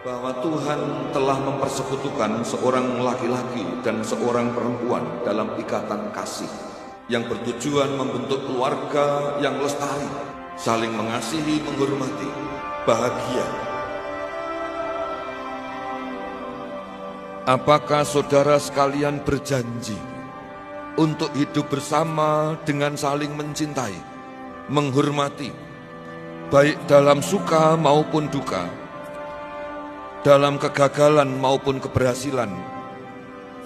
bahwa Tuhan telah mempersekutukan seorang laki-laki dan seorang perempuan dalam ikatan kasih yang bertujuan membentuk keluarga yang lestari, saling mengasihi, menghormati, bahagia. Apakah saudara sekalian berjanji untuk hidup bersama dengan saling mencintai, menghormati, baik dalam suka maupun duka, dalam kegagalan maupun keberhasilan,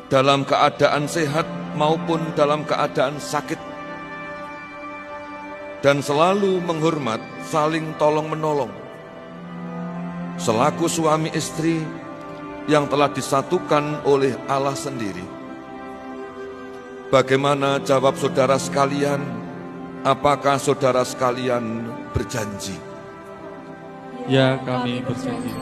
dalam keadaan sehat maupun dalam keadaan sakit, dan selalu menghormat, saling tolong-menolong, selaku suami istri yang telah disatukan oleh Allah sendiri? Bagaimana jawab saudara sekalian? Apakah saudara sekalian berjanji? Ya, kami berjanji.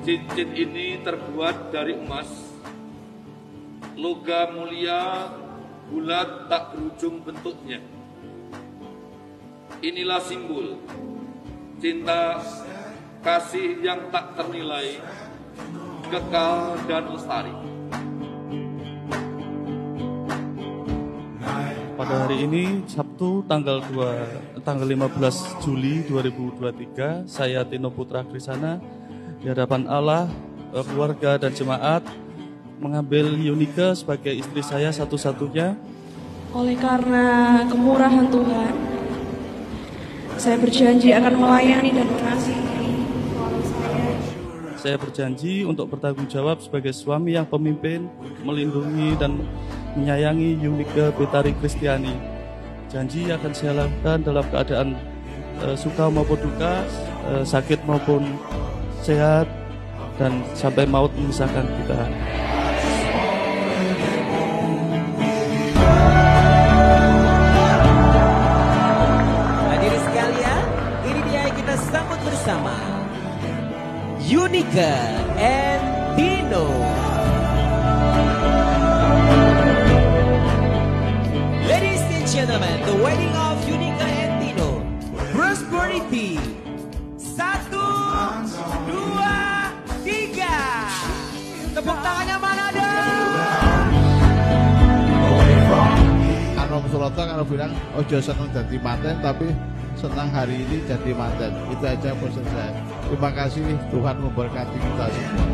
Cincin ini terbuat dari emas, logam mulia, bulat tak berujung bentuknya. Inilah simbol cinta kasih yang tak ternilai, kekal dan lestari. Pada hari ini, Sabtu tanggal 15 Juli 2023, saya Tino Putra Krisana di hadapan Allah, keluarga dan jemaat mengambil Yunike sebagai istri saya satu-satunya. Oleh karena kemurahan Tuhan, saya berjanji akan melayani dan mengasihi suami saya. Saya berjanji untuk bertanggung jawab sebagai suami yang pemimpin, melindungi dan menyayangi Yunike Betari Kristiani. Janji akan saya lakukan dalam keadaan suka maupun duka, sakit maupun sehat, dan sampai maut memisahkan kita. Hadirin sekalian, ini dia yang kita sambut bersama, Yunike and Tino. Ladies and gentlemen, the wedding of Yunike and Tino. Prosperity. 1, 2, 3. Tepuk tangannya mana dong? Anom Suroto kalau bilang ojo seneng jadi manten, tapi senang hari ini jadi manten. Itu aja pesan saya. Terima kasih, Tuhan memberkati kita semua.